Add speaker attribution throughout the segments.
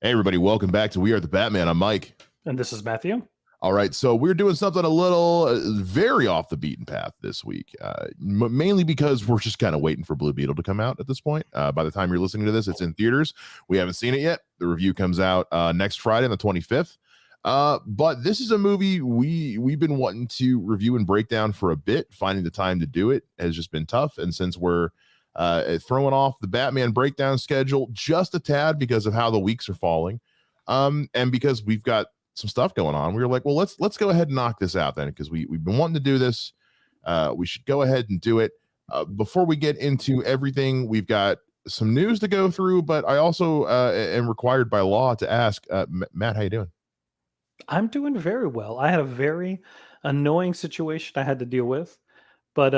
Speaker 1: Hey, everybody, welcome back to We Are the Batman. I'm Mike.
Speaker 2: And this is Matthew.
Speaker 1: All right, so we're doing something a little very off the beaten path this week, mainly because we're just kind of waiting for Blue Beetle to come out at this point. By the time you're listening to this, it's in theaters. We haven't seen it yet. The review comes out next Friday on the 25th. But this is a movie we've been wanting to review and break down for a bit. Finding the time to do it has just been tough. And since we're throwing off the Batman breakdown schedule just a tad because of how the weeks are falling, and because we've got some stuff going on, we were like, well, let's go ahead and knock this out then, because we've been wanting to do this. We should go ahead and do it. Before we get into everything, we've got some news to go through, but I also am required by law to ask, Matt, how you doing?
Speaker 2: I'm doing very well. I had a very annoying situation I had to deal with, but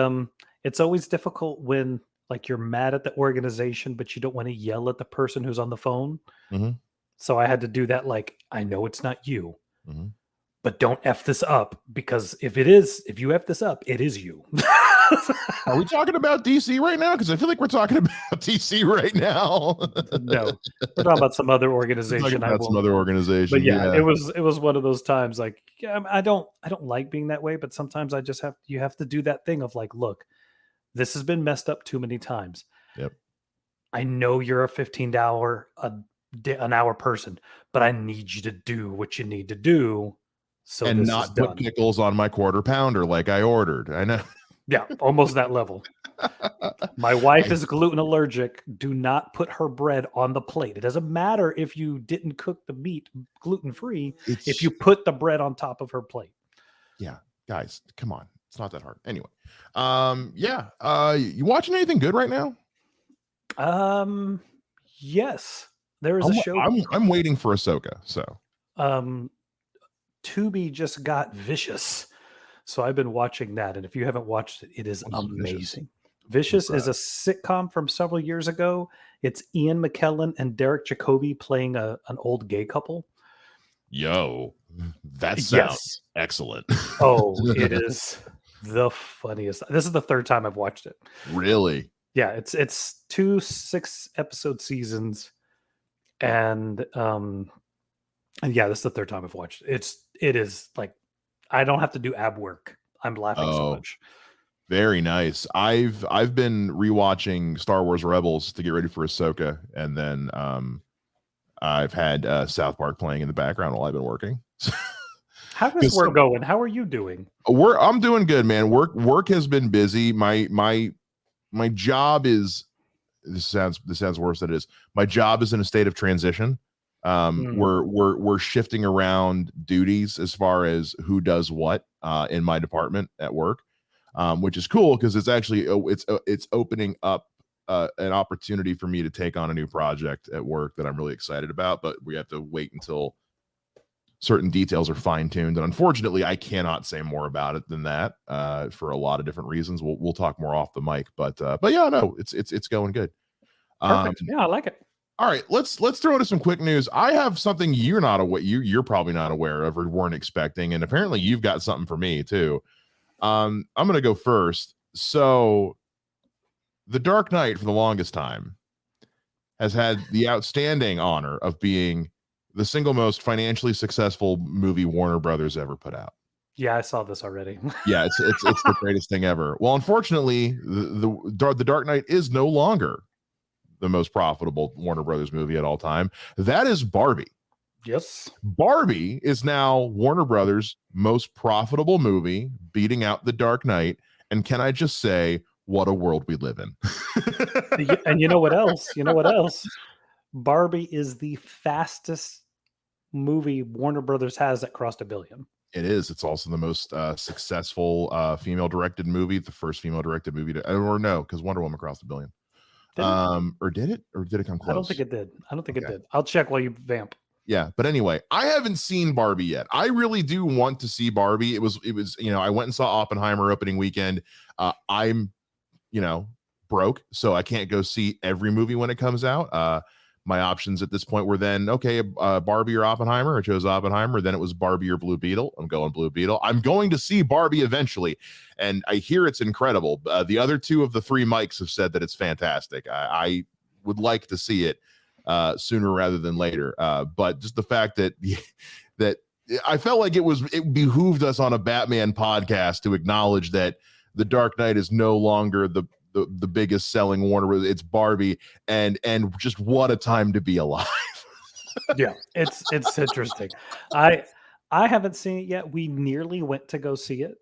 Speaker 2: it's always difficult when like you're mad at the organization, but you don't want to yell at the person who's on the phone.
Speaker 1: Mm-hmm.
Speaker 2: So I had to do that. Like, I know it's not you,
Speaker 1: Mm-hmm.
Speaker 2: but don't F this up, because if you F this up, it is you.
Speaker 1: Are we talking about DC right now? Because I feel like we're talking about DC right now.
Speaker 2: No, we're talking about some other organization.
Speaker 1: Some other organization.
Speaker 2: But yeah, it was one of those times. Like, yeah, I don't like being that way, but sometimes I just you have to do that thing of like, look, this has been messed up too many times.
Speaker 1: Yep.
Speaker 2: I know you're a $15 an hour person, but I need you to do what you need to do. So
Speaker 1: and not put pickles on my quarter pounder like I ordered. I know.
Speaker 2: Yeah, almost that level. My wife is gluten allergic. Do not put her bread on the plate. It doesn't matter if you didn't cook the meat gluten-free if you put the bread on top of her plate.
Speaker 1: Yeah, guys, come on. It's not that hard. Anyway. You watching anything good right now?
Speaker 2: Yes. There is a show.
Speaker 1: I'm waiting for Ahsoka. So
Speaker 2: Tubi just got Vicious. So I've been watching that, and if you haven't watched it, it is amazing. Vicious is a sitcom from several years ago. It's Ian McKellen and Derek Jacobi playing an old gay couple.
Speaker 1: Yo, that sounds excellent.
Speaker 2: Oh, it is the funniest. This is the third time I've watched it.
Speaker 1: Really?
Speaker 2: Yeah, it's 2 6-episode seasons, and yeah, this is the third time I've watched it. It is like, I don't have to do ab work. I'm laughing so much.
Speaker 1: Very nice. I've been rewatching Star Wars Rebels to get ready for Ahsoka, and then I've had South Park playing in the background while I've been working.
Speaker 2: How is work going? How are you doing?
Speaker 1: I'm doing good, man. Work has been busy. My job is, this sounds worse than it is. My job is in a state of transition. We're shifting around duties as far as who does what in my department at work, which is cool because it's actually it's opening up an opportunity for me to take on a new project at work that I'm really excited about. But we have to wait until certain details are fine-tuned, and unfortunately I cannot say more about it than that for a lot of different reasons. We'll talk more off the mic, but yeah, no, it's going good.
Speaker 2: Perfect. Yeah, I like it.
Speaker 1: All right, let's throw into some quick news. I have something you're not aware, you're probably not aware of or weren't expecting, and apparently you've got something for me too. I'm gonna go first. So, The Dark Knight, for the longest time, has had the outstanding honor of being the single most financially successful movie Warner Brothers ever put out.
Speaker 2: Yeah, I saw this already.
Speaker 1: Yeah, it's the greatest thing ever. Well, unfortunately, the Dark Knight is no longer the most profitable Warner Brothers movie at all time. That is Barbie.
Speaker 2: Yes.
Speaker 1: Barbie is now Warner Brothers' most profitable movie, beating out The Dark Knight. And can I just say, what a world we live in.
Speaker 2: And you know what else? Barbie is the fastest movie Warner Brothers has that crossed $1 billion.
Speaker 1: It is. It's also the most successful female-directed movie, the first female-directed movie to, or no, because Wonder Woman crossed $1 billion. Did it come close?
Speaker 2: I don't think it did. It did. I'll check while you vamp.
Speaker 1: Yeah, but anyway, I haven't seen Barbie yet. I really do want to see Barbie. It was I went and saw Oppenheimer opening weekend. I'm broke, so I can't go see every movie when it comes out. My options at this point were then, okay, Barbie or Oppenheimer. I chose Oppenheimer. Then it was Barbie or Blue Beetle. I'm going Blue Beetle. I'm going to see Barbie eventually, and I hear it's incredible. The other two of the three mics have said that it's fantastic. I would like to see it. sooner rather than later. But just the fact that that I felt like it behooved us on a Batman podcast to acknowledge that The Dark Knight is no longer the biggest selling Warner. It's Barbie, and just what a time to be alive.
Speaker 2: Yeah, it's interesting. I haven't seen it yet. We nearly went to go see it.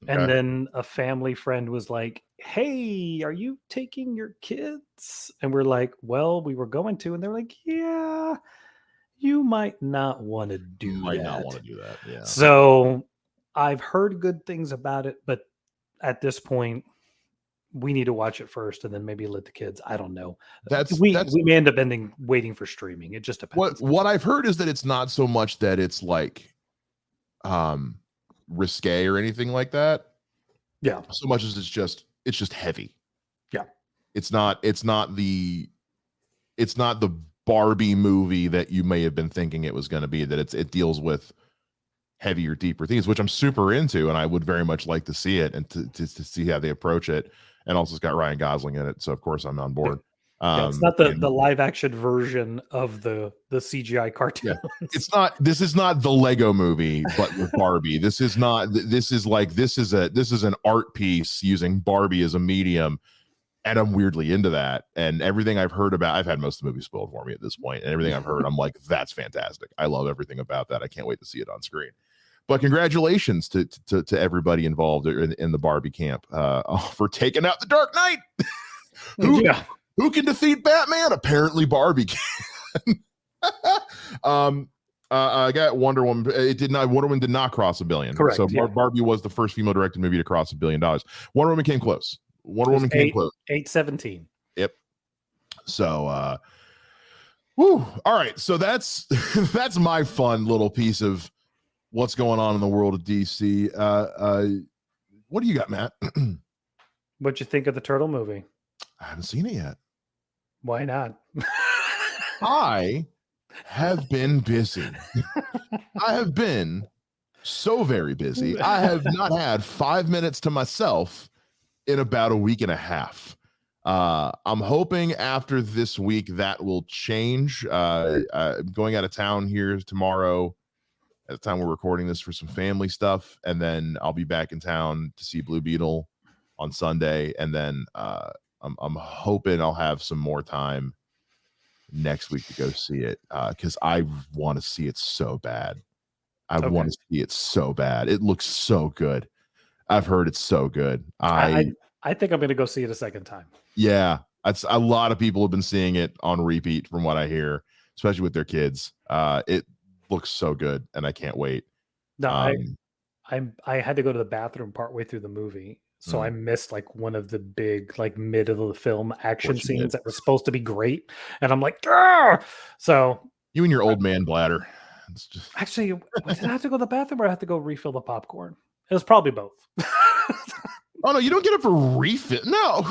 Speaker 2: And
Speaker 1: Okay.
Speaker 2: then a family friend was like, "Hey, are you taking your kids?" And we're like, "Well, we were going to." And they're like, "Yeah, you might not want to do
Speaker 1: Might not
Speaker 2: that."
Speaker 1: want to do that. Yeah.
Speaker 2: So I've heard good things about it, but at this point, we need to watch it first and then maybe let the kids. I don't know.
Speaker 1: That's
Speaker 2: We may end up waiting for streaming. It just depends.
Speaker 1: what I've heard is that it's not so much that it's like risque or anything like that.
Speaker 2: Yeah.
Speaker 1: So much as it's just heavy.
Speaker 2: Yeah.
Speaker 1: It's not the Barbie movie that you may have been thinking it was going to be, that it deals with heavier, deeper themes, which I'm super into, and I would very much like to see it and to see how they approach it. And also it's got Ryan Gosling in it, so of course I'm on board.
Speaker 2: Yeah, it's not the live action version of the CGI cartoon.
Speaker 1: Yeah. This is not the Lego movie, but with Barbie. This is an art piece using Barbie as a medium. And I'm weirdly into that. And everything I've heard about, I've had most of the movie spoiled for me at this point, and everything I've heard, I'm like, that's fantastic. I love everything about that. I can't wait to see it on screen. But congratulations to everybody involved in the Barbie camp for taking out the Dark Knight. Who can defeat Batman? Apparently Barbie can. I got Wonder Woman. Wonder Woman did not cross $1 billion.
Speaker 2: Correct.
Speaker 1: So
Speaker 2: yeah.
Speaker 1: Barbie was the first female directed movie to cross $1 billion. Wonder Woman came close. Wonder Woman came close.
Speaker 2: 817.
Speaker 1: Yep. So all right. So that's that's my fun little piece of what's going on in the world of DC. What do you got, Matt?
Speaker 2: What'd you think of the Turtle movie?
Speaker 1: I haven't seen it yet.
Speaker 2: Why not?
Speaker 1: I have been busy. I have been so very busy. I have not had 5 minutes to myself in about a week and a half. I'm hoping after this week that will change. I'm going out of town here tomorrow at the time we're recording this for some family stuff, and then I'll be back in town to see Blue Beetle on Sunday, and then I'm hoping I'll have some more time next week to go see it because I want to see it so bad. I want to see it so bad. It looks so good. I've heard it's so good.
Speaker 2: I think I'm going to go see it a second time.
Speaker 1: Yeah, a lot of people have been seeing it on repeat from what I hear, especially with their kids. It looks so good, and I can't wait.
Speaker 2: No, I had to go to the bathroom partway through the movie, so I missed like one of the big like mid of the film action scenes that was supposed to be great, and I'm like, Grr! So
Speaker 1: you and your old man bladder. It's just...
Speaker 2: Actually, did I have to go to the bathroom or I have to go refill the popcorn? It was probably both.
Speaker 1: Oh no, you don't get it for refill. No,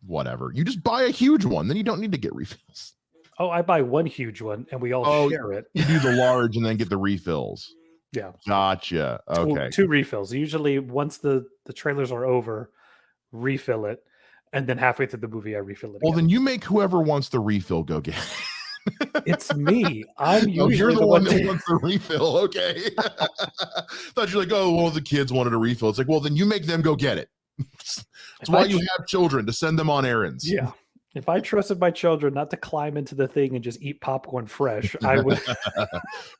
Speaker 1: whatever. You just buy a huge one, then you don't need to get refills.
Speaker 2: Oh, I buy one huge one and we all share it.
Speaker 1: You do the large and then get the refills.
Speaker 2: Yeah.
Speaker 1: Gotcha. Okay.
Speaker 2: Two refills. Usually once the trailers are over, refill it. And then halfway through the movie, I refill it.
Speaker 1: Well, then you make whoever wants the refill go get it.
Speaker 2: It's me. I'm usually
Speaker 1: you're the one that wants the refill. Okay. Thought you're like, oh, well, the kids wanted a refill. It's like, well, then you make them go get it. That's why you have children, to send them on errands.
Speaker 2: Yeah. If I trusted my children not to climb into the thing and just eat popcorn fresh, I would.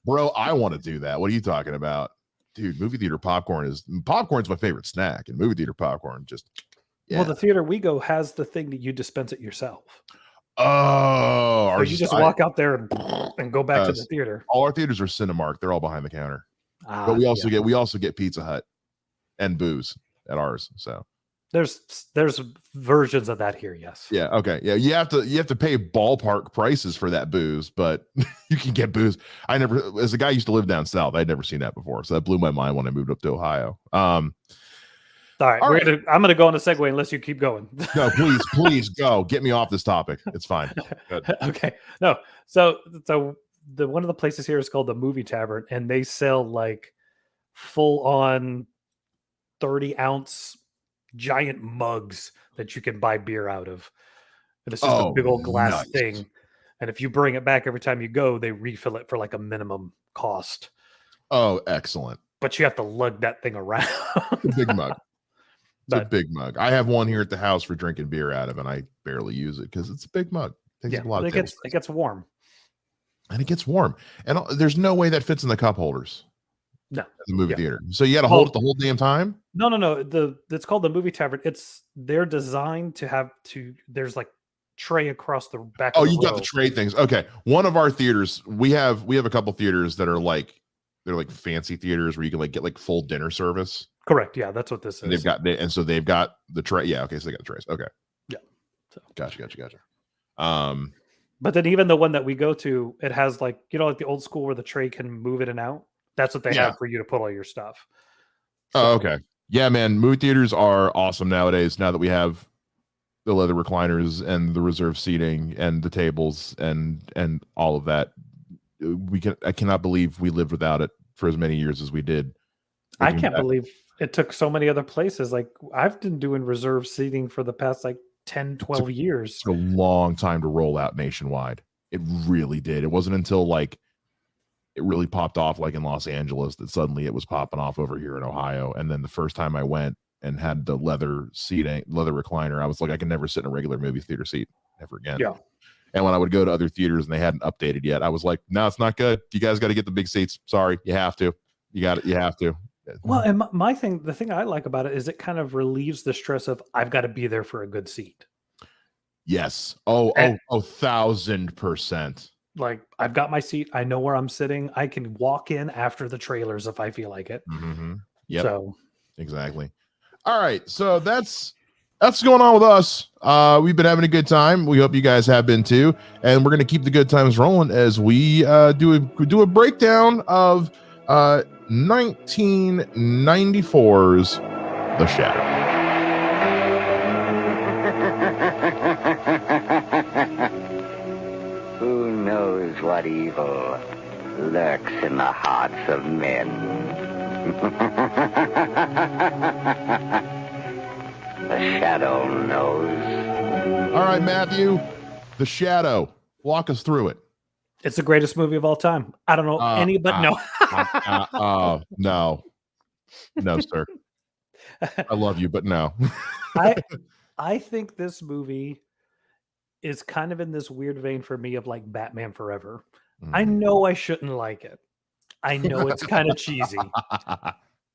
Speaker 1: Bro, I want to do that. What are you talking about? Dude, movie theater popcorn's my favorite snack, and movie theater popcorn just. Yeah.
Speaker 2: Well, the theater we go has the thing that you dispense it yourself.
Speaker 1: Oh,
Speaker 2: so you just walk out there and go back to the theater.
Speaker 1: All our theaters are Cinemark. They're all behind the counter. But we also get Pizza Hut and booze at ours. So
Speaker 2: there's versions of that here. Yes.
Speaker 1: Yeah. Okay. Yeah. You have to pay ballpark prices for that booze, but you can get booze. As a guy who used to live down south, I'd never seen that before. So that blew my mind when I moved up to Ohio.
Speaker 2: All right, I'm going to go on a segue unless you keep going.
Speaker 1: No, please go. Get me off this topic. It's fine. Good.
Speaker 2: Okay. No. So the one of the places here is called the Movie Tavern, and they sell like full on 30-ounce giant mugs that you can buy beer out of. And it's just a big old glass thing. And if you bring it back every time you go, they refill it for like a minimum cost.
Speaker 1: Oh, excellent.
Speaker 2: But you have to lug that thing around.
Speaker 1: Big mug. It's a
Speaker 2: But
Speaker 1: big mug. I have one here at the house for drinking beer out of, and I barely use it because it's a big mug. It takes
Speaker 2: yeah,
Speaker 1: up a lot of
Speaker 2: it
Speaker 1: table
Speaker 2: gets
Speaker 1: space.
Speaker 2: it gets warm.
Speaker 1: And it gets warm. And there's no way that fits in the cup holders
Speaker 2: No,
Speaker 1: at the movie
Speaker 2: yeah.
Speaker 1: theater. So you got to hold it the whole damn time?
Speaker 2: No. It's called the movie tavern. They're designed to have there's like tray across the back
Speaker 1: Oh,
Speaker 2: of the
Speaker 1: you got
Speaker 2: row.
Speaker 1: the tray things. Okay. One of our theaters, we have a couple theaters that are like they're like fancy theaters where you can like get like full dinner service.
Speaker 2: Correct. Yeah, that's what this
Speaker 1: And
Speaker 2: is.
Speaker 1: so they've got the tray. Yeah, okay, so they got the trays. Okay.
Speaker 2: Yeah. So.
Speaker 1: Gotcha.
Speaker 2: But then even the one that we go to, it has like, like the old school where the tray can move in and out. That's what they have for you to put all your stuff.
Speaker 1: So, okay. Yeah, man. Movie theaters are awesome nowadays. Now that we have the leather recliners and the reserved seating and the tables and all of that, I cannot believe we lived without it for as many years as we did.
Speaker 2: I can't believe it took so many other places. Like I've been doing reserved seating for the past like 10, 12 years.
Speaker 1: It's a long time to roll out nationwide. It really did. It wasn't until like it really popped off like in Los Angeles that suddenly it was popping off over here in Ohio. And then the first time I went and had the leather recliner, I was like, I can never sit in a regular movie theater seat ever again.
Speaker 2: Yeah.
Speaker 1: And when I would go to other theaters and they hadn't updated yet, I was like, no, it's not good. You guys got to get the big seats. Sorry, you have to. You have to.
Speaker 2: Well, and the thing I like about it is it kind of relieves the stress of I've got to be there for a good seat.
Speaker 1: Yes. 1,000%.
Speaker 2: Like I've got my seat. I know where I'm sitting. I can walk in after the trailers if I feel like it.
Speaker 1: Mm-hmm. Yep.
Speaker 2: So
Speaker 1: exactly. All right. So that's going on with us. We've been having a good time. We hope you guys have been too. And we're going to keep the good times rolling as we do a breakdown of 1994's The Shadow.
Speaker 3: Who knows what evil lurks in the hearts of men? The Shadow knows.
Speaker 1: All right, Matthew, The Shadow. Walk us through it.
Speaker 2: It's the greatest movie of all time. I don't know no.
Speaker 1: No, sir. I love you, but no.
Speaker 2: I think this movie is kind of in this weird vein for me of like Batman Forever. I know I shouldn't like it. I know it's kind of cheesy,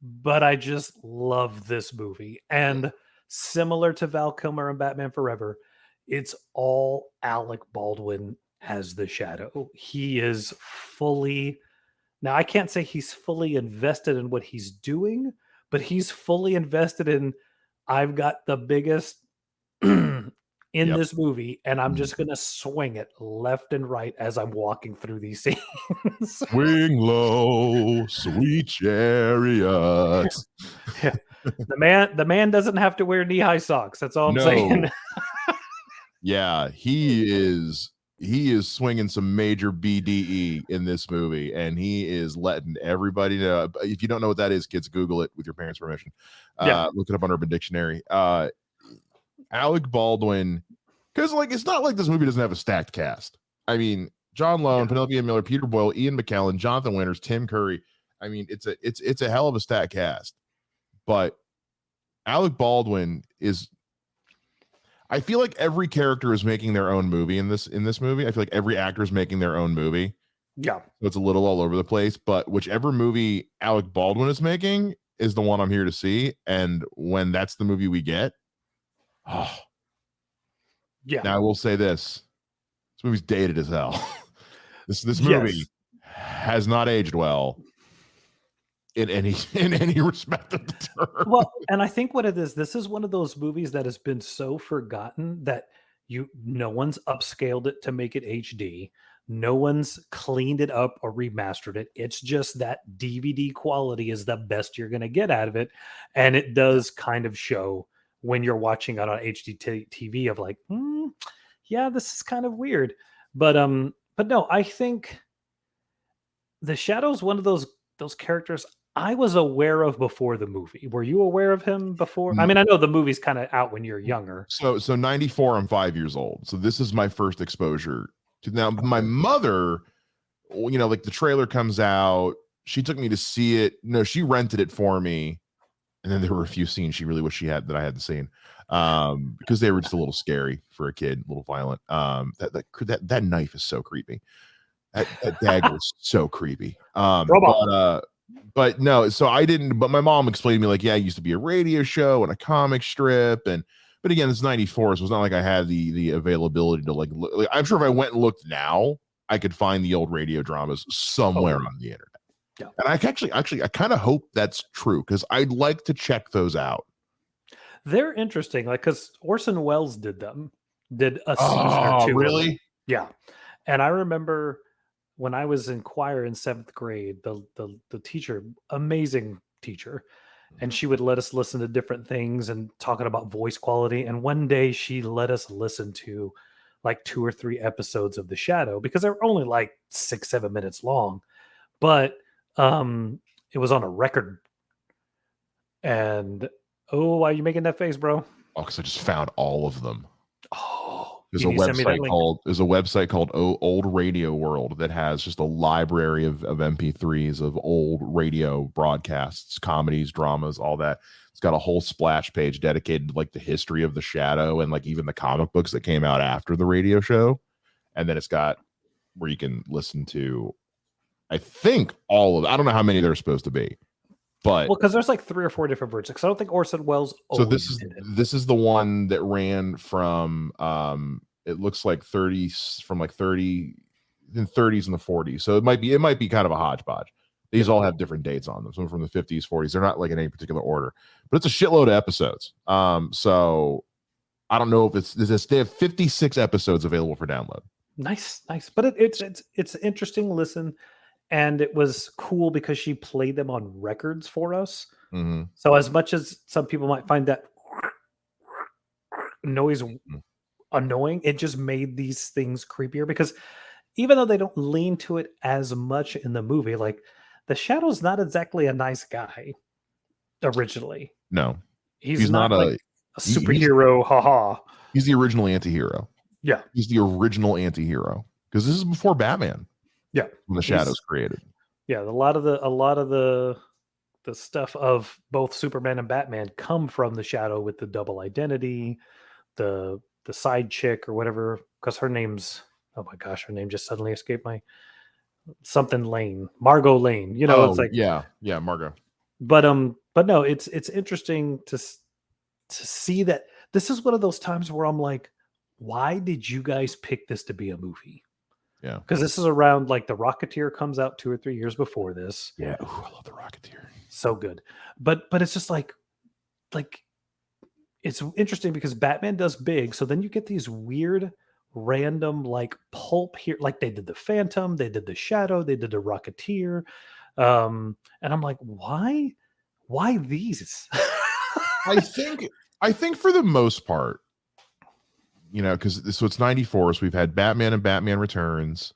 Speaker 2: but I just love this movie. And similar to Val Kilmer and Batman Forever, it's all Alec Baldwin as the Shadow. He is now I can't say he's fully invested in what he's doing, but he's fully invested in I've got the biggest in this movie, and I'm just gonna swing it left and right as I'm walking through these scenes.
Speaker 1: Swing low, sweet chariots.
Speaker 2: Yeah. The man doesn't have to wear knee-high socks. That's all I'm saying.
Speaker 1: Yeah, he is swinging some major BDE in this movie, and he is letting everybody know. If you don't know what that is, kids, Google it with your parents' permission. Look it up on Urban Dictionary. Alec Baldwin, because like it's not like this movie doesn't have a stacked cast. I mean, John Lone, Penelope Miller, Peter Boyle, Ian McKellen, Jonathan Winters, Tim Curry. I mean, it's a hell of a stacked cast. But Alec Baldwin is. I feel like every character is making their own movie in this movie. I feel like every actor is making their own movie.
Speaker 2: Yeah,
Speaker 1: so it's a little all over the place. But whichever movie Alec Baldwin is making is the one I'm here to see. And when that's the movie we get. Oh,
Speaker 2: yeah.
Speaker 1: Now I will say this movie's dated as hell. this movie has not aged well in any respect of the term.
Speaker 2: Well, and I think what it is, this is one of those movies that has been so forgotten that no one's upscaled it to make it HD. No one's cleaned it up or remastered it. It's just that DVD quality is the best you're going to get out of it, and it does kind of show when you're watching it on HD TV of like, yeah, this is kind of weird. But no, I think the Shadow's one of those characters I was aware of before the movie. Were you aware of him before? I mean, I know the movie's kind of out when you're younger.
Speaker 1: So 94, I'm 5 years old. So this is my first exposure Now, my mother, like the trailer comes out, she took me to see it. No, she rented it for me, and then there were a few scenes she really wished she had that I hadn't seen, because they were just a little scary for a kid, a little violent. That knife is so creepy. That dagger is so creepy. But no, so I didn't. But my mom explained to me like, yeah, it used to be a radio show and a comic strip, but again, it's 94, so it's not like I had the availability to like I'm sure if I went and looked now, I could find the old radio dramas somewhere on the internet.
Speaker 2: Yeah.
Speaker 1: And I actually I kind of hope that's true, because I'd like to check those out.
Speaker 2: They're interesting, like, because Orson Welles did a season or two.
Speaker 1: Really?
Speaker 2: Yeah. And I remember when I was in choir in 7th grade, the teacher, amazing teacher, and she would let us listen to different things and talking about voice quality. And one day she let us listen to like 2 or 3 episodes of The Shadow, because they were only like 6-7 minutes long, but it was on a record. And why are you making that face, bro?
Speaker 1: Oh, because I just found all of them.
Speaker 2: Oh,
Speaker 1: there's a website called Old Radio World that has just a library of MP3s of old radio broadcasts, comedies, dramas, all that. It's got a whole splash page dedicated to like the history of The Shadow and like even the comic books that came out after the radio show. And then it's got where you can listen to, I think, all of, I don't know how many there are supposed to be. But
Speaker 2: because there's like 3 or 4 different versions. Because I don't think Orson Welles.
Speaker 1: So this is the one that ran from it looks like 30s, from like 30 in 30s and the 40s. So it might be kind of a hodgepodge. These all have different dates on them. Some from the 50s, 40s. They're not like in any particular order, but it's a shitload of episodes. So I don't know if they have 56 episodes available for download.
Speaker 2: Nice. But it's interesting listen. And it was cool because she played them on records for us.
Speaker 1: Mm-hmm.
Speaker 2: So as much as some people might find that noise annoying, it just made these things creepier, because even though they don't lean to it as much in the movie, like the Shadow's not exactly a nice guy originally.
Speaker 1: No,
Speaker 2: he's not like a superhero.
Speaker 1: He's the original anti-hero.
Speaker 2: Yeah.
Speaker 1: He's the original anti-hero, because this is before Batman.
Speaker 2: Yeah,
Speaker 1: when the Shadow's created.
Speaker 2: Yeah, a lot of the stuff of both Superman and Batman come from the Shadow, with the double identity, the side chick or whatever, because her name's, oh my gosh, her name just suddenly escaped my something Lane, Margot Lane. It's like
Speaker 1: Margot.
Speaker 2: But no, it's interesting to see that this is one of those times where I'm like, why did you guys pick this to be a movie?
Speaker 1: Yeah,
Speaker 2: because this is around like The Rocketeer comes out 2 or 3 years before this.
Speaker 1: Yeah, I love The Rocketeer.
Speaker 2: So good, but it's just like it's interesting because Batman does big, so then you get these weird, random like pulp here, like they did the Phantom, they did the Shadow, they did the Rocketeer, and I'm like, why these?
Speaker 1: I think for the most part, because it's 94, so we've had Batman and Batman Returns,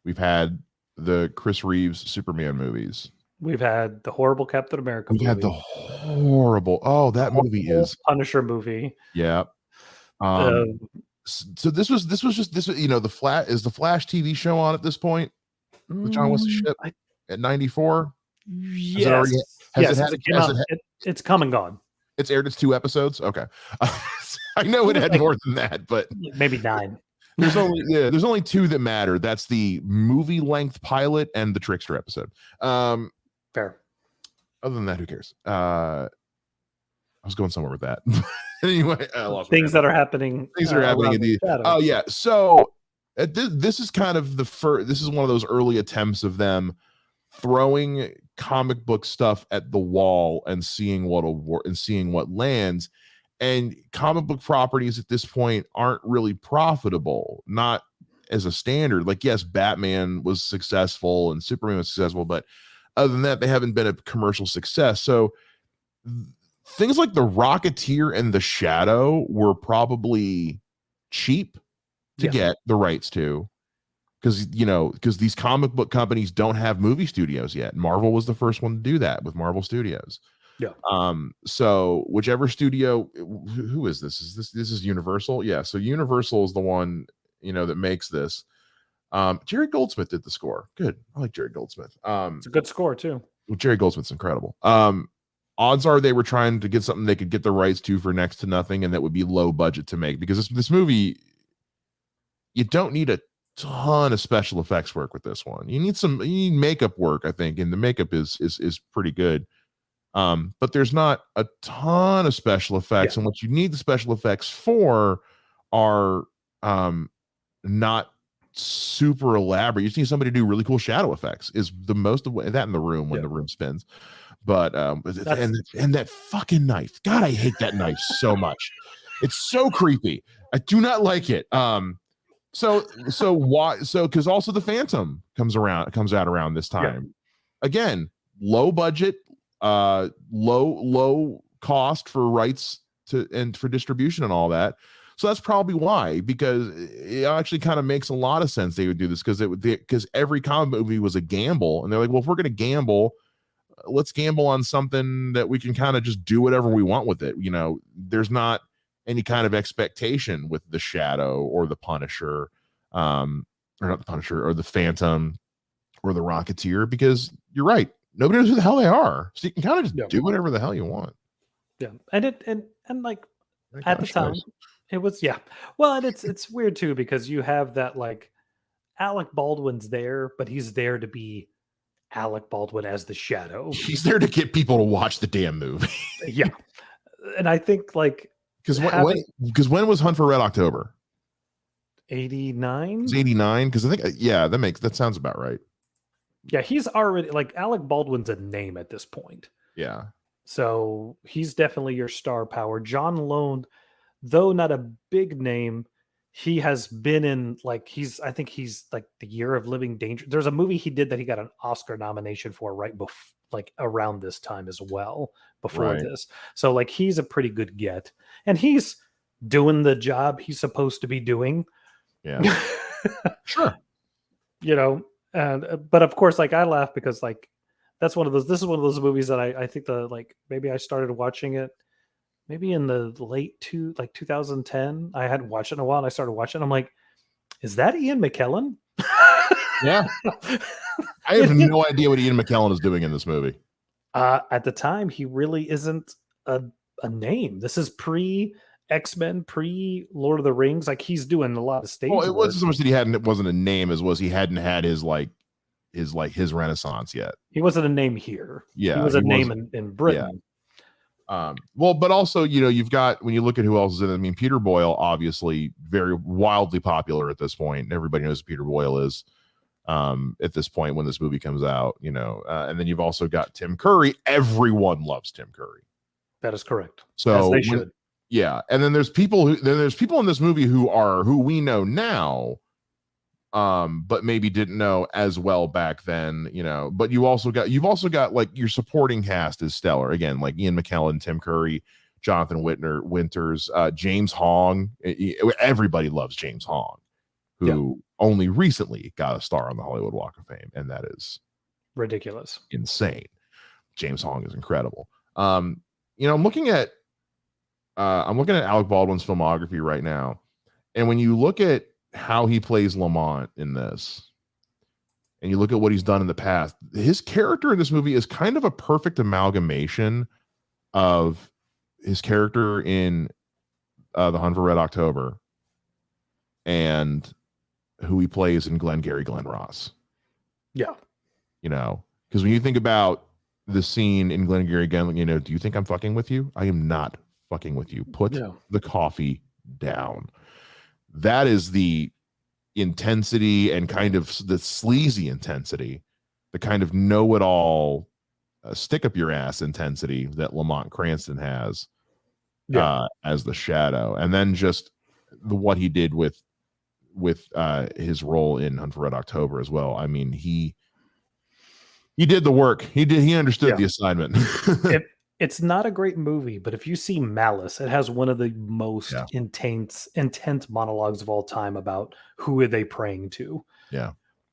Speaker 1: we've had the Chris Reeves Superman movies,
Speaker 2: we've had the horrible Captain America movie.
Speaker 1: Had the horrible that movie is
Speaker 2: Punisher movie.
Speaker 1: Yeah. So this was just the Flash TV show on at this point, the John Wesley Shipp at 94.
Speaker 2: Yes. It's come and gone.
Speaker 1: It's aired its 2 episodes. Okay. I know it had more than that, but
Speaker 2: maybe 9.
Speaker 1: There's only 2 that matter. That's the movie length pilot and the Trickster episode.
Speaker 2: Fair.
Speaker 1: Other than that, who cares? I was going somewhere with that. Anyway, I lost
Speaker 2: things that are happening.
Speaker 1: Things are happening in the. Oh yeah. So this is kind of the first. This is one of those early attempts of them throwing comic book stuff at the wall and seeing what lands. And comic book properties at this point aren't really profitable, not as a standard. Like, yes, Batman was successful and Superman was successful, but other than that, they haven't been a commercial success. So things like the Rocketeer and the Shadow were probably cheap to get the rights to, because these comic book companies don't have movie studios yet. Marvel was the first one to do that with Marvel Studios.
Speaker 2: Yeah.
Speaker 1: So whichever studio, who is this? This is Universal? Yeah. So Universal is the one, that makes this. Jerry Goldsmith did the score. Good. I like Jerry Goldsmith.
Speaker 2: It's a good score too.
Speaker 1: Jerry Goldsmith's incredible. Odds are they were trying to get something they could get the rights to for next to nothing, and that would be low budget to make, because this movie, you don't need a ton of special effects work with this one. You need makeup work, I think, and the makeup is pretty good. But there's not a ton of special effects, and what you need the special effects for are not super elaborate. You just need somebody to do really cool shadow effects, is the most of that in the room when the room spins. But and that fucking knife, God, I hate that knife so much. It's so creepy. I do not like it. So because also the Phantom comes out around this time. Again, low budget, low cost for rights and for distribution and all that. So that's probably why, because it actually kind of makes a lot of sense they would do this, because every comic movie was a gamble, and they're like, well, if we're going to gamble, let's gamble on something that we can kind of just do whatever we want with it. There's not any kind of expectation with the Shadow or the Punisher, or not the Punisher, or the Phantom or the Rocketeer, because you're right, nobody knows who the hell they are, so you can kind of just do whatever the hell you want.
Speaker 2: And like at the time it was well, and it's weird too, because you have that, like, Alec Baldwin's there, but he's there to be Alec Baldwin as the Shadow.
Speaker 1: He's there to get people to watch the damn movie.
Speaker 2: And I think, like,
Speaker 1: because when was Hunt for Red October?
Speaker 2: 89.
Speaker 1: 89, because I think that sounds about right.
Speaker 2: He's already, like, Alec Baldwin's a name at this point. So he's definitely your star power. John Lone, though not a big name, he has been in, like, I think he's like The Year of Living Danger. There's a movie he did that he got an Oscar nomination for right before, like, around this time as well, before this. So, like, he's a pretty good get, and he's doing the job he's supposed to be doing.
Speaker 1: Sure.
Speaker 2: But of course, like, I laugh because, like, this is one of those movies that I think maybe I started watching it maybe in the late 2010. I hadn't watched it in a while, and I started watching it. I'm like, is that Ian McKellen?
Speaker 1: I have no idea what Ian McKellen is doing in this movie.
Speaker 2: At the time, he really isn't a name. This is pre X-Men, pre Lord of the Rings. Like, he's doing a lot of stage work.
Speaker 1: It wasn't so much that it wasn't a name as was he hadn't had his renaissance yet.
Speaker 2: He wasn't a name here. He was a name in Britain.
Speaker 1: But also, you've got, when you look at who else is in it, I mean, Peter Boyle, obviously very wildly popular at this point. Everybody knows who Peter Boyle is at this point when this movie comes out, and then you've also got Tim Curry. Everyone loves Tim Curry.
Speaker 2: That is correct.
Speaker 1: So
Speaker 2: as they should.
Speaker 1: And then there's people in this movie who we know now, but maybe didn't know as well back then, but you've also got like your supporting cast is stellar. Again, like Ian McKellen, Tim Curry, Jonathan Winters, James Hong. Everybody loves James Hong, who only recently got a star on the Hollywood Walk of Fame, and that is
Speaker 2: ridiculous,
Speaker 1: insane. James Hong is incredible. I'm looking at Alec Baldwin's filmography right now, and when you look at how he plays Lamont in this, and you look at what he's done in the past, his character in this movie is kind of a perfect amalgamation of his character in The Hunt for Red October and who he plays in Glengarry Glen Ross. Because when you think about the scene in Glengarry Glen, do you think I'm fucking with you? I am not fucking with you. Put the coffee down. That is the intensity and kind of the sleazy intensity, the kind of know-it-all, stick up your ass intensity that Lamont Cranston has as the Shadow, and then just what he did with his role in Hunt for Red October as well. I mean, he did the work. He understood the assignment.
Speaker 2: It's not a great movie, but if you see Malice, it has one of the most intense monologues of all time about who are they praying to.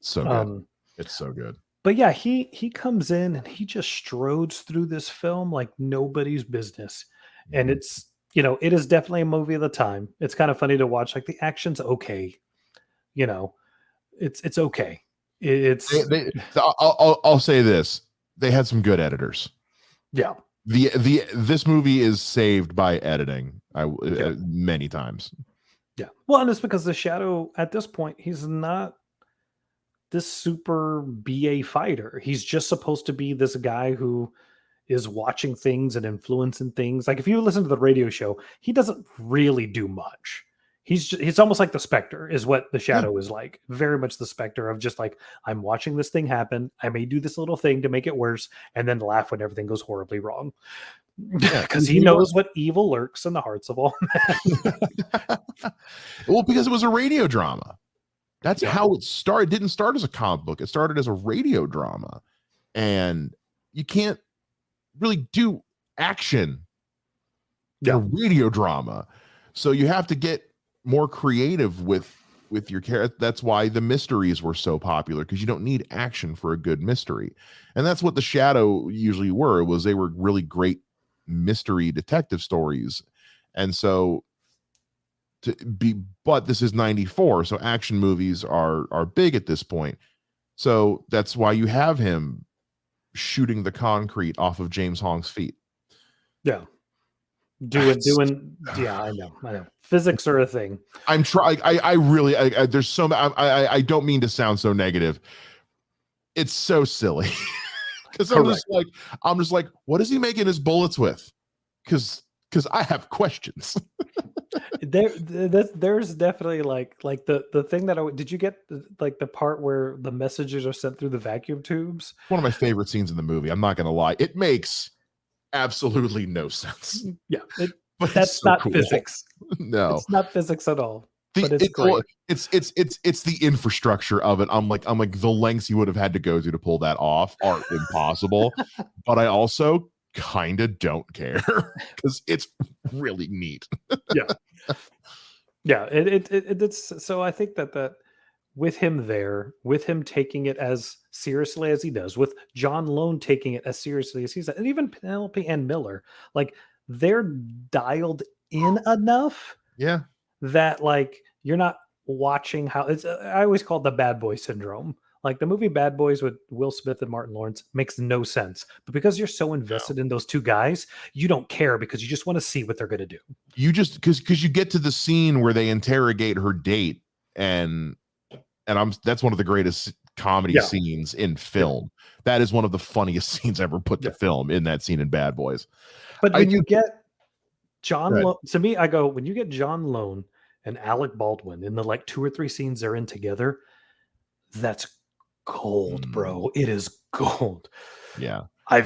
Speaker 1: So good. It's so good.
Speaker 2: But he comes in and he just strodes through this film like nobody's business. And it's, it is definitely a movie of the time. It's kind of funny to watch. Like, the action's okay. it's okay. It's
Speaker 1: I'll say this: they had some good editors.
Speaker 2: yeah.
Speaker 1: This movie is saved by editing. Many times.
Speaker 2: Yeah. Well, and it's because the Shadow at this point, he's not this super BA fighter. He's just supposed to be this guy who is watching things and influencing things. Like if you listen to the radio show, he doesn't really do much. He's almost like the Spectre is what the Shadow is like. Very much the Spectre of just like, I'm watching this thing happen. I may do this little thing to make it worse and then laugh when everything goes horribly wrong. Because he knows what evil lurks in the hearts of all men.
Speaker 1: Well, because it was a radio drama. That's how it started. It didn't start as a comic book. It started as a radio drama. And you can't really do action in a radio drama. So you have to get more creative with your character. That's why the mysteries were so popular, because you don't need action for a good mystery. And that's what the Shadow usually were. They were really great mystery detective stories. And so but this is 94, so action movies are big at this point. So that's why you have him shooting the concrete off of James Hong's feet.
Speaker 2: Yeah. Doing yeah, I know physics are a thing.
Speaker 1: I'm trying. I really there's so I don't mean to sound so negative. It's so silly because I'm just like what is he making his bullets with? Because I have questions.
Speaker 2: There's definitely like the thing that did you get like the part where the messages are sent through the vacuum tubes?
Speaker 1: One of my favorite scenes in the movie. I'm not gonna lie, it makes absolutely no sense.
Speaker 2: Yeah, but that's so not cool. Physics.
Speaker 1: No,
Speaker 2: it's not physics at all. But
Speaker 1: it's the infrastructure of it. I'm like the lengths you would have had to go to pull that off are impossible. But I also kind of don't care because it's really neat.
Speaker 2: Yeah. It's so I think that with him taking it as seriously as he does, with John Lone taking it as seriously as he's, and even Penelope Ann Miller, like they're dialed in enough, that like you're not watching how it's. I always call it the bad boy syndrome. Like the movie Bad Boys with Will Smith and Martin Lawrence makes no sense, but because you're so invested in those two guys, you don't care because you just want to see what they're going to do.
Speaker 1: You just because you get to the scene where they interrogate her date and that's one of the greatest comedy scenes in film. That is one of the funniest scenes ever put to film in that scene in Bad Boys.
Speaker 2: But when you get John Lone, to me, I go, when you get John Lone and Alec Baldwin in the like 2 or 3 scenes they're in together, that's gold, bro. It is gold.
Speaker 1: Yeah.
Speaker 2: I've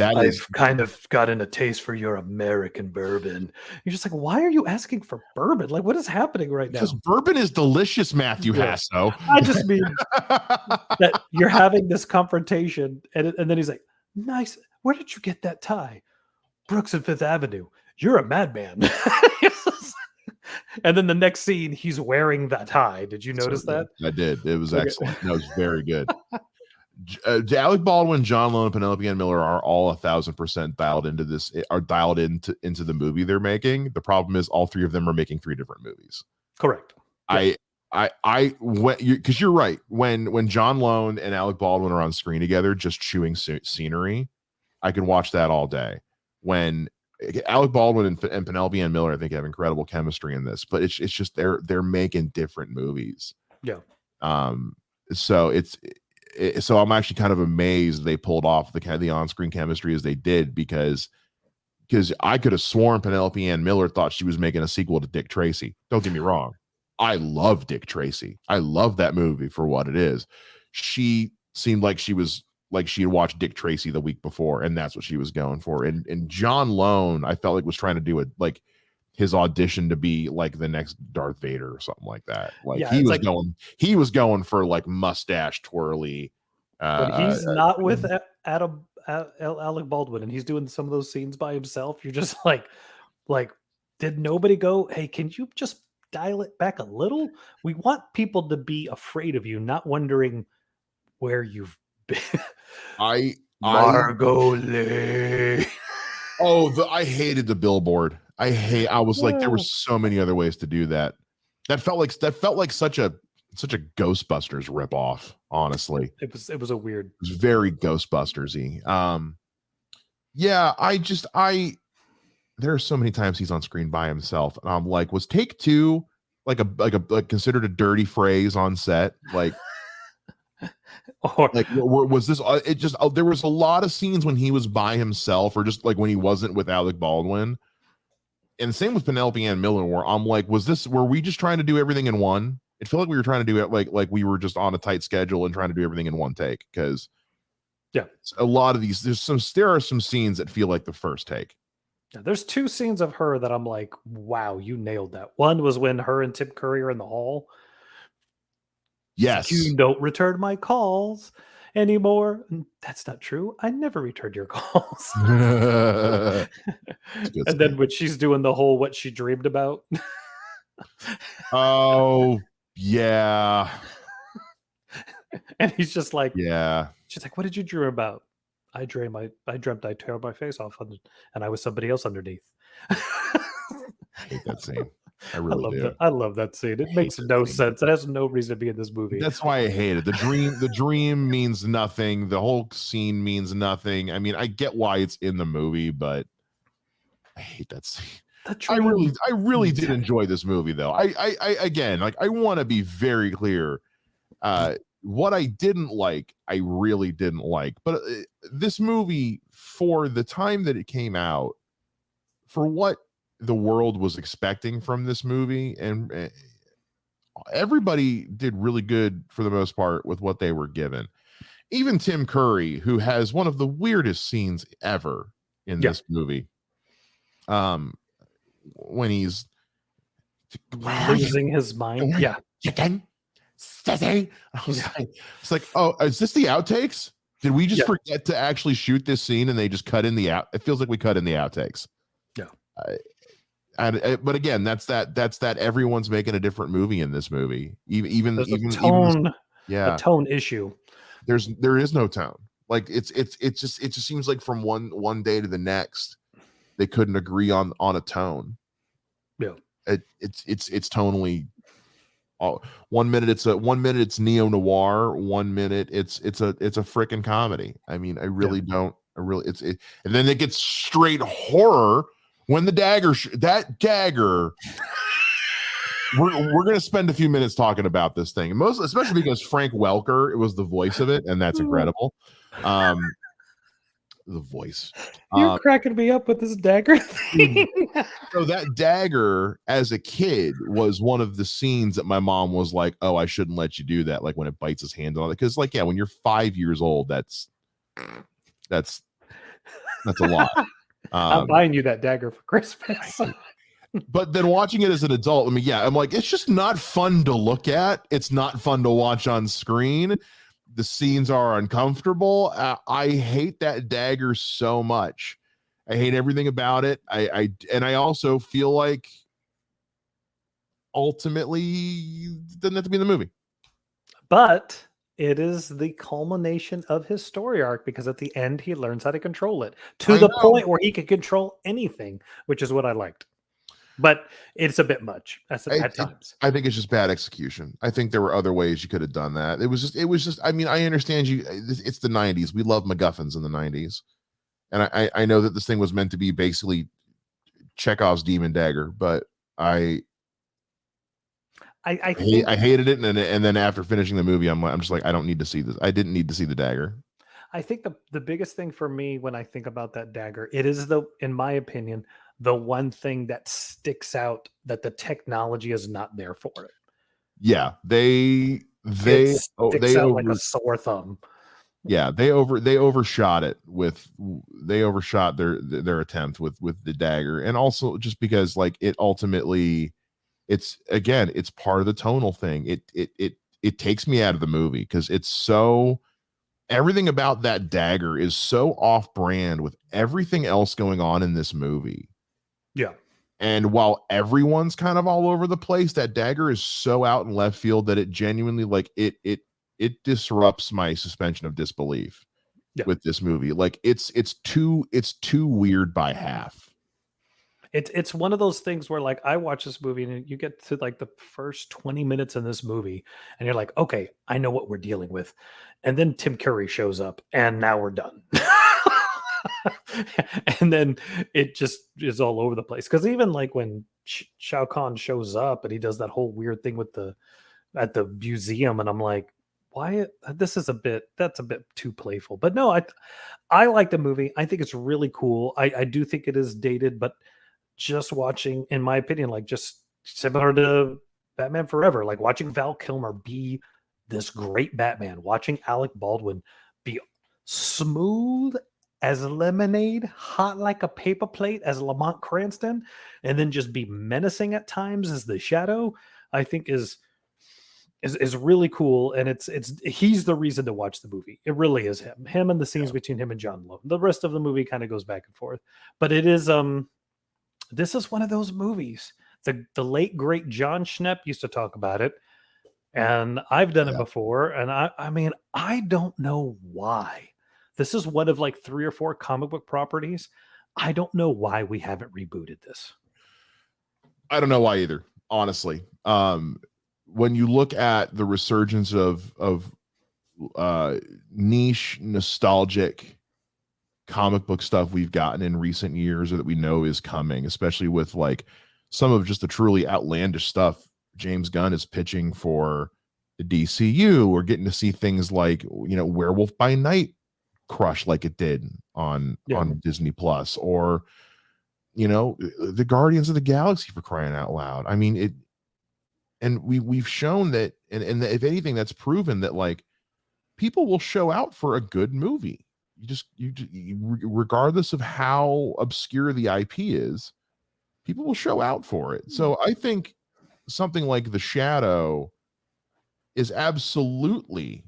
Speaker 2: kind of gotten a taste for your American bourbon. You're just like, why are you asking for bourbon? Like, what is happening right now?
Speaker 1: Because bourbon is delicious, Matthew Hasso.
Speaker 2: I just mean that you're having this confrontation, and then he's like, nice. Where did you get that tie? Brooks and Fifth Avenue. You're a madman. And then the next scene, he's wearing that tie. Did you notice that?
Speaker 1: I did. It was excellent. That was very good. Alec Baldwin, John Lone, and Penelope Ann Miller are all 1,000% dialed into this. Are dialed into the movie they're making. The problem is all 3 of them are making 3 different movies.
Speaker 2: Correct.
Speaker 1: Yeah. Because you're right. When John Lone and Alec Baldwin are on screen together, just chewing scenery, I can watch that all day. When Alec Baldwin and Penelope Ann Miller, I think, have incredible chemistry in this, but it's just they're making different movies.
Speaker 2: Yeah.
Speaker 1: So I'm actually kind of amazed they pulled off the on-screen chemistry as they did, because I could have sworn Penelope Ann Miller thought she was making a sequel to Dick Tracy. Don't get me wrong. I love Dick Tracy. I love that movie for what it is. She seemed like she had watched Dick Tracy the week before, and that's what she was going for. And John Lone, I felt like was trying to do it like his audition to be like the next Darth Vader or something like that. Like he was going for like mustache twirly.
Speaker 2: But he's not with Alec Baldwin, and he's doing some of those scenes by himself. You're just like, did nobody go, hey, can you just dial it back a little? We want people to be afraid of you, not wondering where you've been. Margot Lee.
Speaker 1: I hated the billboard. I was like, there were so many other ways to do that. That felt like such a such a Ghostbusters ripoff, honestly.
Speaker 2: It was a weird.
Speaker 1: It was very Ghostbusters-y. Yeah, there are so many times he's on screen by himself, and I'm like, was take two like considered a dirty phrase on set? Like,
Speaker 2: Or
Speaker 1: was this? It just there was a lot of scenes when he was by himself, or just like when he wasn't with Alec Baldwin. And same with Penelope Ann Miller, where I'm like, were we just trying to do everything in one? It felt like we were trying to do it like we were just on a tight schedule and trying to do everything in one take. Because
Speaker 2: yeah,
Speaker 1: a lot of these, there are some scenes that feel like the first take.
Speaker 2: yeah, there's two scenes of her that I'm like, wow, you nailed that. One was when her and Tim Curry are in the hall.
Speaker 1: Yes.
Speaker 2: You don't return my calls anymore. That's not true. I never returned your calls. And then when she's doing the whole what she dreamed about.
Speaker 1: Oh, yeah.
Speaker 2: And he's just like,
Speaker 1: yeah.
Speaker 2: She's like, what did you dream about? I dreamt I tore my face off and I was somebody else underneath.
Speaker 1: I hate that scene. I really do.
Speaker 2: I love that scene. It makes no sense. It has no reason to be in this movie.
Speaker 1: That's why I hate it. The dream means nothing. The whole scene means nothing. I mean, I get why it's in the movie, but I hate that scene. I really did enjoy this movie, though. I again, like, I want to be very clear. What I didn't like, I really didn't like. But this movie, for the time that it came out, for what the world was expecting from this movie, and everybody did really good for the most part with what they were given. Even Tim Curry, who has one of the weirdest scenes ever in this movie, when he's
Speaker 2: losing his mind. Yeah.
Speaker 1: Chicken. It's like, oh, is this the outtakes? Did we just forget to actually shoot this scene and they just cut in the out? It feels like we cut in the outtakes.
Speaker 2: Yeah.
Speaker 1: But again, that's that everyone's making a different movie in this movie. Even
Speaker 2: tone, a tone issue.
Speaker 1: There is no tone. Like it just seems like from one day to the next, they couldn't agree on a tone.
Speaker 2: Yeah.
Speaker 1: It's tonally. 1 minute it's neo noir. 1 minute it's a freaking comedy. I mean, and then it gets straight horror when the dagger. We're gonna spend a few minutes talking about this thing, especially because Frank Welker was the voice of it, and that's incredible. The voice.
Speaker 2: You're cracking me up with this dagger thing.
Speaker 1: So that dagger as a kid was one of the scenes that my mom was like, oh, I shouldn't let you do that. Like when it bites his hand on it. Because like, yeah, when you're 5 years old, that's a lot.
Speaker 2: I'm buying you that dagger for Christmas.
Speaker 1: But then watching it as an adult, I mean, yeah, I'm like, it's just not fun to look at. It's not fun to watch on screen. The scenes are uncomfortable. I hate that dagger so much. I hate everything about it. I also feel like ultimately it doesn't have to be in the movie.
Speaker 2: But it is the culmination of his story arc, because at the end he learns how to control it to the point where he can control anything, which is what I liked. But it's a bit much at times.
Speaker 1: I think it's just bad execution. I think there were other ways you could have done that. It was just, I mean, I understand it's the 90s. We love MacGuffins in the 90s. And I know that this thing was meant to be basically Chekhov's demon dagger, but I hated it. And then after finishing the movie, I'm just like, I don't need to see this. I didn't need to see the dagger.
Speaker 2: I think the biggest thing for me when I think about that dagger, it is in my opinion, the one thing that sticks out that the technology is not there for it.
Speaker 1: Yeah, they
Speaker 2: sticks out like a sore thumb.
Speaker 1: Yeah, they overshot it they overshot their attempt with the dagger, and also just because like it ultimately, it's part of the tonal thing. It takes me out of the movie because it's so. Everything about that dagger is so off brand with everything else going on in this movie.
Speaker 2: Yeah.
Speaker 1: And while everyone's kind of all over the place, that dagger is so out in left field that it genuinely like it disrupts my suspension of disbelief with this movie. Like it's too weird by half.
Speaker 2: It's one of those things where like I watch this movie and you get to like the first 20 minutes in this movie and you're like, okay, I know what we're dealing with. And then Tim Curry shows up and now we're done. And then it just is all over the place. Because even like when Shao Kahn shows up and he does that whole weird thing with the at the museum, and I'm like, why this is that's a bit too playful. But no, I like the movie. I think it's really cool. I do think it is dated, but just watching, in my opinion, like just similar to Batman Forever, like watching Val Kilmer be this great Batman, watching Alec Baldwin be smooth as lemonade, hot like a paper plate as Lamont Cranston, and then just be menacing at times as the Shadow, I think is really cool. And it's he's the reason to watch the movie. It really is him and the scenes between him and John Lowe. The rest of the movie kind of goes back and forth, but it is this is one of those movies. The late great John Schnepp used to talk about it, and I've done it before. And I mean, I don't know why. This is one of like 3 or 4 comic book properties. I don't know why we haven't rebooted this.
Speaker 1: I don't know why either, honestly. When you look at the resurgence of niche, nostalgic comic book stuff we've gotten in recent years or that we know is coming, especially with like some of just the truly outlandish stuff James Gunn is pitching for the DCU. We're getting to see things like, you know, Werewolf by Night crush like it did on Disney Plus, or, you know, the Guardians of the Galaxy, for crying out loud. I mean, it, and we've shown that, and if anything, that's proven that like people will show out for a good movie. Regardless of how obscure the IP is, people will show out for it. So I think something like The Shadow is absolutely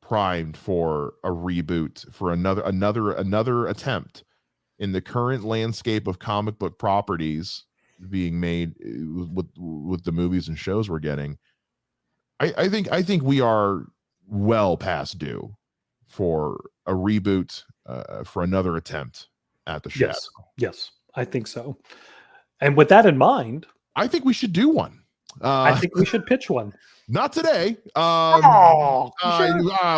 Speaker 1: primed for a reboot, for another attempt in the current landscape of comic book properties being made with the movies and shows we're getting. I think we are well past due for a reboot, for another attempt at The Shadow.
Speaker 2: Yes, I think so. And with that in mind,
Speaker 1: I think we should do one.
Speaker 2: I think we should pitch one.
Speaker 1: Not today.
Speaker 2: Sure?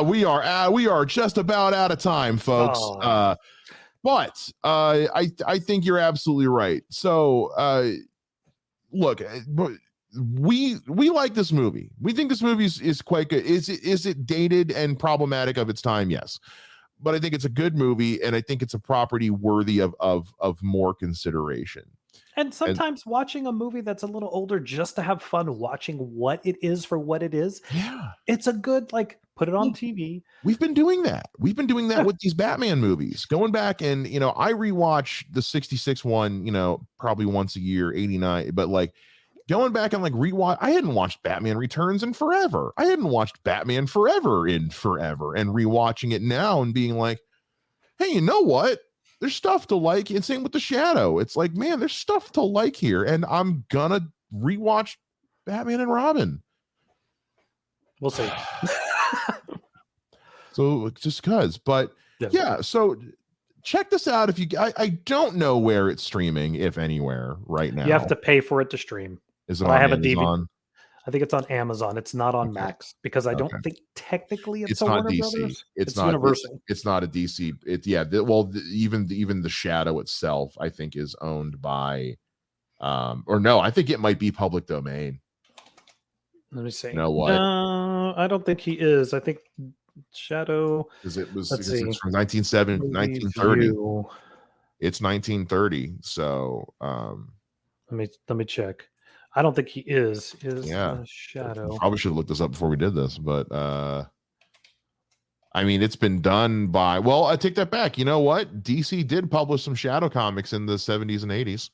Speaker 1: We are just about out of time, folks. But I think you're absolutely right. So look, we like this movie. We think this movie is quite good. Is it dated and problematic of its time? Yes. But I think it's a good movie, and I think it's a property worthy of more consideration.
Speaker 2: And sometimes watching a movie that's a little older just to have fun watching what it is for what it is.
Speaker 1: Yeah.
Speaker 2: It's a good, like, put it on TV.
Speaker 1: We've been doing that. With these Batman movies. Going back and, you know, I rewatch the 66 one, you know, probably once a year, 89, but like going back and like rewatch, I hadn't watched Batman Returns in forever. I hadn't watched Batman Forever in forever, and rewatching it now and being like, hey, you know what? There's stuff to like. And same with The Shadow. It's like, man, there's stuff to like here. And I'm gonna rewatch Batman and Robin.
Speaker 2: We'll see.
Speaker 1: So just cause, but yeah, so check this out. If you, I don't know where it's streaming, if anywhere right now.
Speaker 2: You have to pay for it to stream.
Speaker 1: Is it on Amazon?
Speaker 2: I think it's on Amazon. It's not on Max, because I don't think technically it's
Speaker 1: not
Speaker 2: Warner
Speaker 1: DC.
Speaker 2: Brothers.
Speaker 1: It's not
Speaker 2: Universal.
Speaker 1: It's not a DC. Even The Shadow itself, I think, is owned by, or no, I think it might be public domain.
Speaker 2: Let me see.
Speaker 1: You know what?
Speaker 2: No, I don't think he is. I think Shadow.
Speaker 1: Because
Speaker 2: Let's see.
Speaker 1: it's from 1930. It's 1930. So
Speaker 2: let me check. I don't think he is. Shadow?
Speaker 1: Probably should have looked this up before we did this, but I mean, it's been done by. Well, I take that back. You know what? DC did publish some Shadow comics in the 70s and 80s.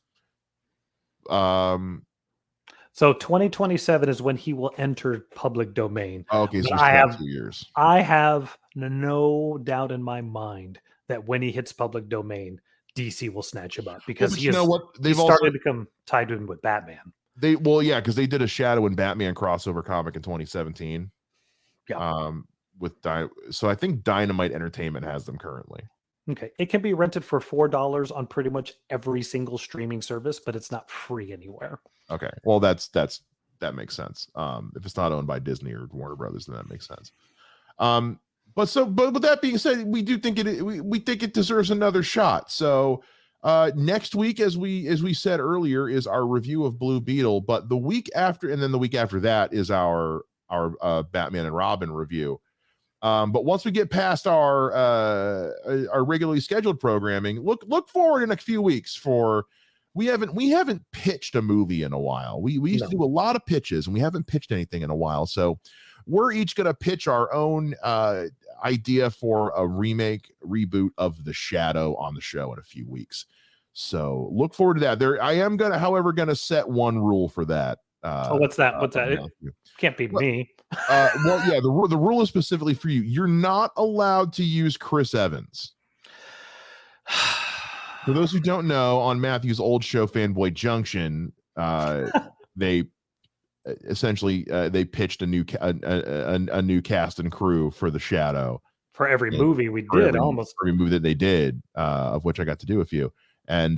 Speaker 2: So 2027 is when he will enter public domain.
Speaker 1: Okay, so
Speaker 2: I have
Speaker 1: 2 years.
Speaker 2: I have no doubt in my mind that when he hits public domain, DC will snatch him up, because
Speaker 1: you know what?
Speaker 2: They've started to become tied in with Batman.
Speaker 1: Because they did a Shadow and Batman crossover comic in 2017.
Speaker 2: Yeah.
Speaker 1: So I think Dynamite Entertainment has them currently.
Speaker 2: Okay. It can be rented for $4 on pretty much every single streaming service, but it's not free anywhere.
Speaker 1: Okay. Well, that makes sense. If it's not owned by Disney or Warner Brothers, then that makes sense. But with that being said, we do think we think it deserves another shot. So next week, as we said earlier, is our review of Blue Beetle. But the week after, and then the week after that is our Batman and Robin review. But once we get past our regularly scheduled programming, look forward in a few weeks for we haven't pitched a movie in a while. We used to do a lot of pitches, and we haven't pitched anything in a while. So we're each going to pitch our own idea for a reboot of The Shadow on the show in a few weeks. So look forward to that. I am however, going to set one rule for that.
Speaker 2: What's that? It can't be me.
Speaker 1: Well, yeah, the rule is specifically for you. You're not allowed to use Chris Evans. For those who don't know, on Matthew's old show, Fanboy Junction, they essentially they pitched a new cast and crew for The Shadow
Speaker 2: for every movie we did, almost
Speaker 1: every movie that they did, of which I got to do a few. And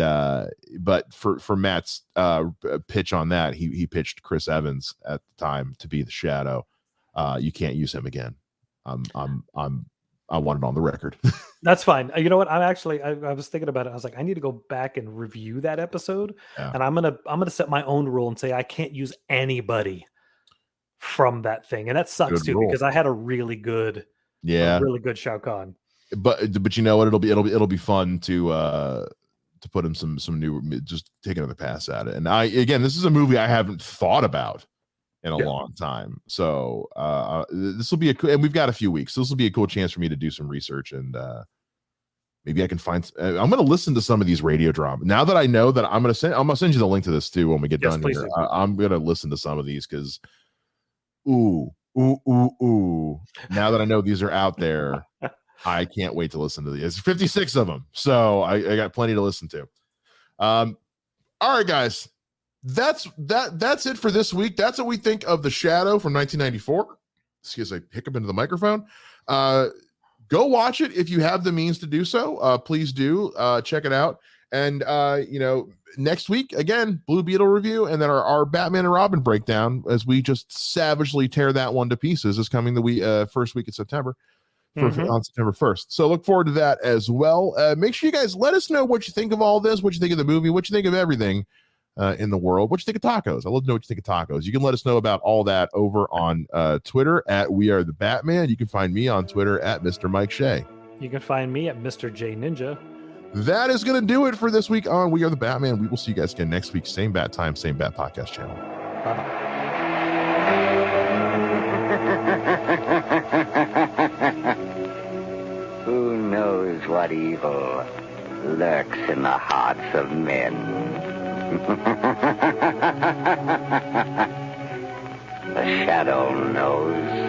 Speaker 1: but for Matt's pitch on that, he pitched Chris Evans at the time to be The Shadow. You can't use him again. I want it on the record.
Speaker 2: That's fine. You know what? I was thinking about it. I was like, I need to go back and review that episode, and I'm gonna set my own rule and say I can't use anybody from that thing, and that sucks too because I had a really good Shao Kahn.
Speaker 1: But you know what? It'll be fun to put him some new, just take another pass at it. And this is a movie I haven't thought about in a long time. So this will be and we've got a few weeks. So this will be a cool chance for me to do some research, and maybe I can find. I'm going to listen to some of these radio dramas. Now that I know that I'm going to send you the link to this too when we get done here. I'm going to listen to some of these because, ooh. Now that I know these are out there, I can't wait to listen to these. There's 56 of them, so I got plenty to listen to. All right, guys. That's it for this week. That's what we think of The Shadow from 1994. Excuse me, hiccup into the microphone. Go watch it if you have the means to do so. Please do check it out. And next week again, Blue Beetle review, and then our Batman and Robin breakdown as we just savagely tear that one to pieces is coming the first week of September. On September 1st. So look forward to that as well. Make sure you guys let us know what you think of all this, what you think of the movie, what you think of everything in the world, what you think of tacos. I love to know what you think of tacos. You can let us know about all that over on Twitter at We Are the Batman. You can find me on Twitter at Mr. Mike Shea.
Speaker 2: You can find me at Mr. J Ninja.
Speaker 1: That is going to do it for this week on We Are the Batman. We will see you guys again next week. Same bat time, same bat podcast channel.
Speaker 2: Bye-bye.
Speaker 3: Who knows what evil lurks in the hearts of men? The Shadow knows.